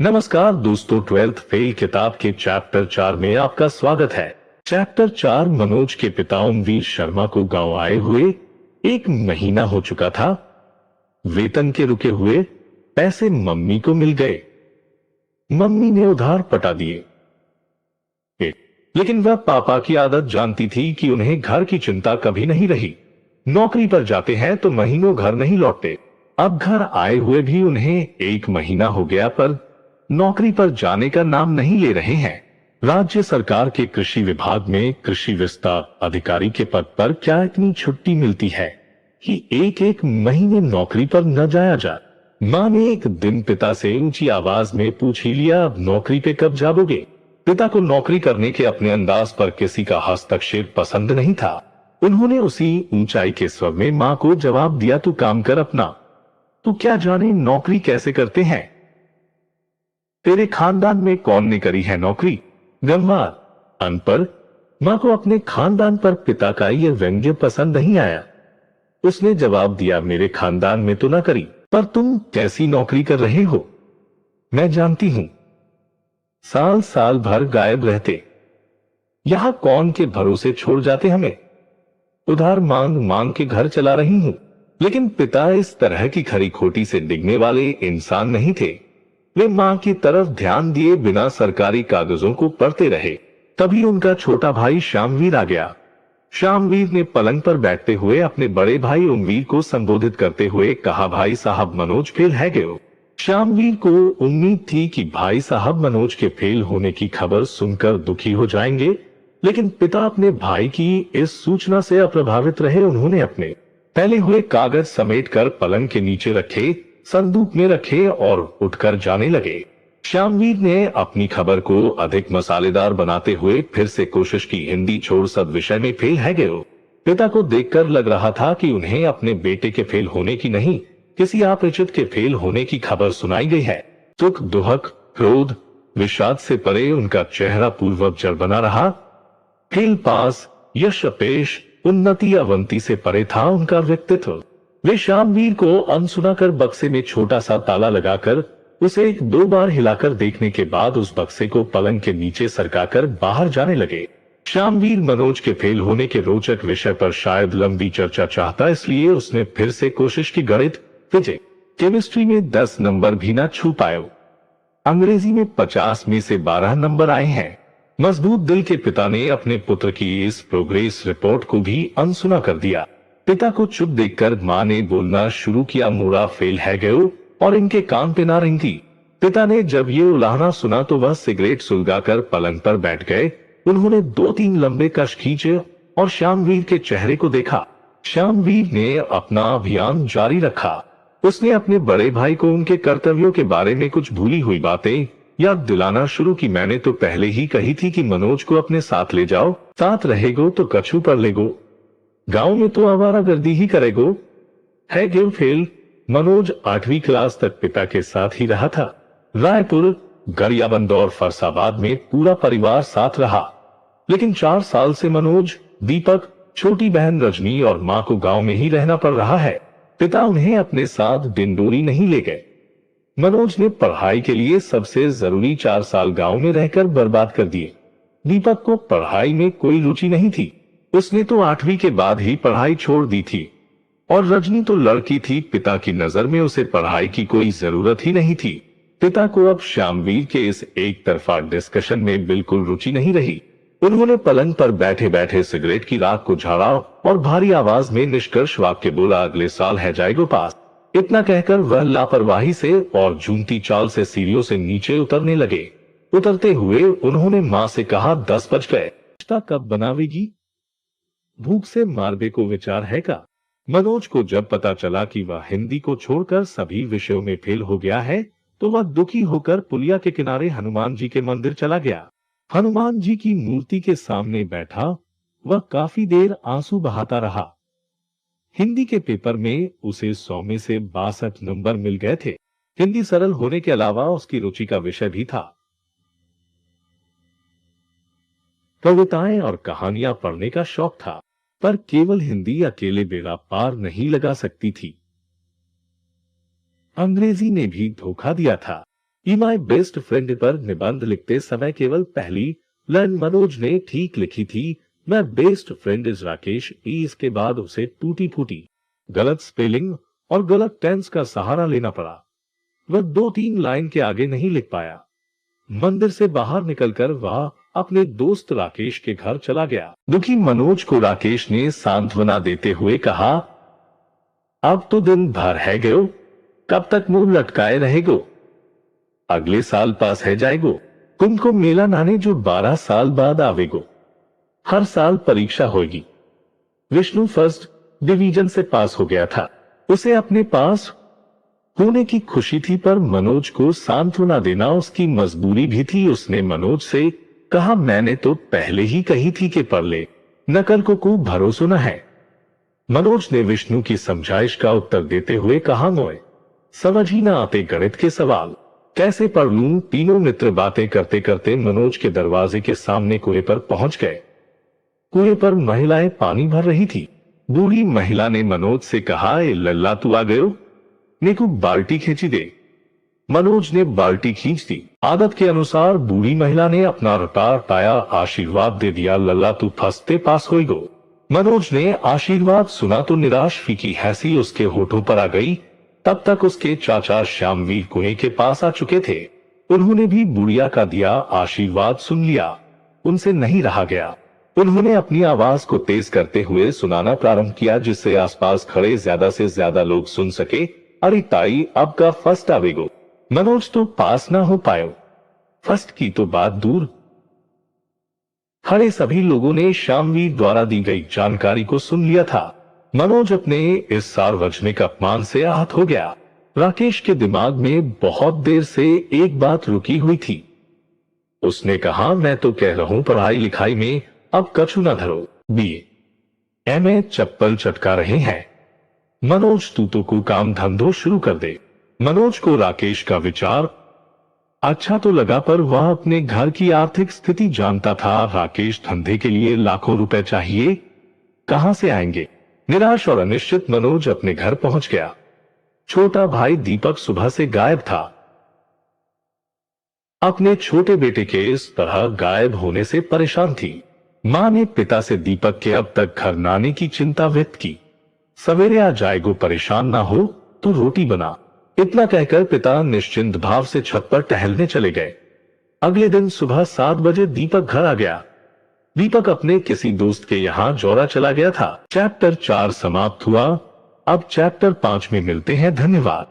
नमस्कार दोस्तों, 12th fail किताब के चैप्टर 4 में आपका स्वागत है। चैप्टर 4 मनोज के पिता ओमवीर शर्मा को गांव आए हुए 1 महीना हो चुका था। वेतन के रुके हुए पैसे मम्मी को मिल गए। मम्मी ने उधार पटा दिए, लेकिन वह पापा की आदत जानती थी कि उन्हें घर की चिंता कभी नहीं रही। नौकरी पर जाते हैं तो महीनों घर नहीं लौटते। अब घर आए हुए भी उन्हें 1 महीना हो गया, पर नौकरी पर जाने का नाम नहीं ले रहे हैं। राज्य सरकार के कृषि विभाग में कृषि विस्तार अधिकारी के पद पर क्या इतनी छुट्टी मिलती है कि एक महीने नौकरी पर न जाया जाए। माँ ने एक दिन पिता से ऊंची आवाज में पूछ ही लिया, अब नौकरी पे कब जाओगे? पिता को नौकरी करने के अपने अंदाज पर किसी का हस्तक्षेप पसंद नहीं था। उन्होंने उसी ऊंचाई के स्वर में माँ को जवाब दिया, तू काम कर अपना, तू क्या जाने नौकरी कैसे करते हैं? तेरे खानदान में कौन ने करी है नौकरी? गंवार, अनपढ़। मां को अपने खानदान पर पिता का यह व्यंग्य पसंद नहीं आया। उसने जवाब दिया, मेरे खानदान में तो ना करी, पर तुम कैसी नौकरी कर रहे हो मैं जानती हूं। साल साल भर गायब रहते, यहां कौन के भरोसे छोड़ जाते हमें। उधार मांग मांग के घर चला रही हूं। लेकिन पिता इस तरह की खरी खोटी से डिगने वाले इंसान नहीं थे। वे मां की तरफ ध्यान दिए बिना सरकारी कागजों को पढ़ते रहे। तभी उनका छोटा भाई श्यामवीर आ गया। श्यामवीर ने पलंग पर बैठते हुए अपने बड़े भाई ओमवीर को संबोधित करते हुए कहा, भाई साहब मनोज फेल है गए। श्यामवीर को उम्मीद थी कि भाई साहब मनोज के फेल होने की खबर सुनकर दुखी हो जाएंगे, लेकिन पिता अपने भाई की इस सूचना से अप्रभावित रहे। उन्होंने अपने फैले हुए कागज समेटकर पलंग के नीचे रखे, संदूक में रखे और उठकर जाने लगे। श्यामवीर ने अपनी खबर को अधिक मसालेदार बनाते हुए फिर से कोशिश की, हिंदी छोड़ सब विषय में फेल है गए। पिता को देखकर लग रहा था कि उन्हें अपने बेटे के फेल होने की नहीं, किसी अपरिचित के फेल होने की खबर सुनाई गई है। दुख, दुहक, क्रोध, विषाद से परे उनका चेहरा पूर्ववत बना रहा। फेल पास, यश अपेश, उन्नति अवंती से परे था उनका व्यक्तित्व। वे श्यामवीर को अनसुना कर बक्से में छोटा सा ताला लगाकर उसे 2 बार हिलाकर देखने के बाद उस बक्से को पलंग के नीचे सरकाकर बाहर जाने लगे। श्यामवीर मनोज के फेल होने के रोचक विषय पर शायद लंबी चर्चा चाहता, इसलिए उसने फिर से कोशिश की। गणित, फिजिक्स, केमिस्ट्री में 10 नंबर भी ना छू पाए। अंग्रेजी में 50 में से 12 नंबर आए हैं। मजबूत दिल के पिता ने अपने पुत्र की इस प्रोग्रेस रिपोर्ट को भी अनसुना कर दिया। पिता को चुप देखकर मां ने बोलना शुरू किया, मोरा फेल है गयो और इनके कान पे ना रिंगी। पिता ने जब ये उलाहना सुना तो वह सिगरेट सुलगाकर पलंग पर बैठ गए। उन्होंने 2-3 लंबे कश खींचे और श्यामवीर के चेहरे को देखा। श्यामवीर ने अपना अभियान जारी रखा। उसने अपने बड़े भाई को उनके कर्तव्यों के बारे में कुछ भूली हुई बातें याद दिलाना शुरू की। मैंने तो पहले ही कही थी कि मनोज को अपने साथ ले जाओ, साथ रहेगो तो कछू पर लेगो, गांव में तो आवारागर्दी ही करेगो। है गिव फेल। मनोज 8वीं क्लास तक पिता के साथ ही रहा था। रायपुर, गरियाबंद और फरसाबाद में पूरा परिवार साथ रहा। लेकिन 4 साल से मनोज, दीपक, छोटी बहन रजनी और मां को गांव में ही रहना पड़ रहा है। पिता उन्हें अपने साथ डिंडोरी नहीं ले गए। मनोज ने पढ़ाई के लिए सबसे जरूरी 4 साल गांव में रहकर बर्बाद कर दिए। दीपक को पढ़ाई में कोई रुचि नहीं थी। उसने तो 8वीं के बाद ही पढ़ाई छोड़ दी थी। और रजनी तो लड़की थी, पिता की नजर में उसे पढ़ाई की कोई जरूरत ही नहीं थी। पिता को अब श्यामवीर के इस एक तरफा डिस्कशन में बिल्कुल रुचि नहीं रही। उन्होंने पलंग पर बैठे बैठे सिगरेट की राख को झाड़ा और भारी आवाज में निष्कर्ष वाक्य बोला, अगले साल है जाएगो पास। इतना कहकर वह लापरवाही से और झूमती चाल से सीढ़ियों से नीचे उतरने लगे। उतरते हुए उन्होंने मां से कहा, 10 बज गए, नाश्ता कब बनावेगी? भूख से मारबे को विचार है का? मनोज को जब पता चला कि वह हिंदी को छोड़कर सभी विषयों में फेल हो गया है, तो वह दुखी होकर पुलिया के किनारे हनुमान जी के मंदिर चला गया। हनुमान जी की मूर्ति के सामने बैठा वह काफी देर आंसू बहाता रहा। हिंदी के पेपर में उसे 100 में से 62 नंबर मिल गए थे। हिंदी सरल होने के अलावा उसकी रुचि का विषय भी था। कविताएं और कहानियां पढ़ने का शौक था, पर केवल हिंदी अकेले बेड़ा पार नहीं लगा सकती थी। अंग्रेजी ने भी धोखा दिया था। ई माई बेस्ट फ्रेंड पर निबंध लिखते समय केवल पहली लाइन मनोज ने ठीक लिखी थी, मैं बेस्ट फ्रेंड इज राकेश। इसके बाद उसे टूटी फूटी गलत स्पेलिंग और गलत टेंस का सहारा लेना पड़ा। वह 2-3 लाइन के आगे नहीं लिख पाया। मंदिर से बाहर निकलकर वह अपने दोस्त राकेश के घर चला गया। दुखी मनोज को राकेश ने सांत्वना देते हुए कहा, अब तो दिन भर है गयो, कब तक मुंह लटकाए रहेगो? अगले साल पास है जाएगो। कुंभ को मेला नाने जो 12 साल बाद आवेगो। हर साल परीक्षा होगी। विष्णु फर्स्ट डिवीजन से पास हो गया था। उसे अपने पास होने की खुशी थी, पर मनोज को सांत्वना देना उसकी मजबूरी भी थी। उसने मनोज से कहा, मैंने तो पहले ही कही थी कि पढ़ ले, नकल को खूब भरोसा न है। मनोज ने विष्णु की समझाइश का उत्तर देते हुए कहा, मोए समझ ही ना आते गणित के सवाल, कैसे पढ़ लूं? तीनों मित्र बातें करते करते मनोज के दरवाजे के सामने कुएं पर पहुंच गए। कुएं पर महिलाएं पानी भर रही थी। बूढ़ी महिला ने मनोज से कहा, ए लल्ला तू आ गयो, नेकू बाल्टी खींची दे। मनोज ने बाल्टी खींच दी। आदत के अनुसार बूढ़ी महिला ने अपना रटाया आशीर्वाद दे दिया, लल्ला तू फंसते पास होइगो। मनोज ने आशीर्वाद सुना तो निराश फीकी हंसी उसके होठों पर आ गई। तब तक उसके चाचा श्यामवीर कुएं के पास आ चुके थे। उन्होंने भी बुढ़िया का दिया आशीर्वाद सुन लिया। उनसे नहीं रहा गया। उन्होंने अपनी आवाज को तेज करते हुए सुनाना प्रारंभ किया, जिससे आसपास खड़े ज्यादा से ज्यादा लोग सुन सके। अरे ताई, अब का फर्स्ट आवेगो। मनोज तो पास ना हो पायो, फर्स्ट की तो बात दूर। खड़े सभी लोगों ने श्यामवीर द्वारा दी गई जानकारी को सुन लिया था। मनोज अपने इस सार्वजनिक अपमान से आहत हो गया। राकेश के दिमाग में बहुत देर से एक बात रुकी हुई थी। उसने कहा, मैं तो कह रहा हूं पढ़ाई लिखाई में अब कछु ना धरो, बीए एमए चप्पल चटका रहे हैं। मनोज तू तो को काम धंधो शुरू कर दे। मनोज को राकेश का विचार अच्छा तो लगा, पर वह अपने घर की आर्थिक स्थिति जानता था। राकेश धंधे के लिए लाखों रुपए चाहिए, कहां से आएंगे? निराश और अनिश्चित मनोज अपने घर पहुंच गया। छोटा भाई दीपक सुबह से गायब था। अपने छोटे बेटे के इस तरह गायब होने से परेशान थी। मां ने पिता से दीपक के अब तक घर न आने की चिंता व्यक्त की। सवेरे आ जाएगो, परेशान ना हो तो रोटी बना। इतना कहकर पिता निश्चिंत भाव से छत पर टहलने चले गए। अगले दिन सुबह 7 बजे दीपक घर आ गया। दीपक अपने किसी दोस्त के यहाँ जौरा चला गया था। चैप्टर 4 समाप्त हुआ। अब चैप्टर 5 में मिलते हैं। धन्यवाद।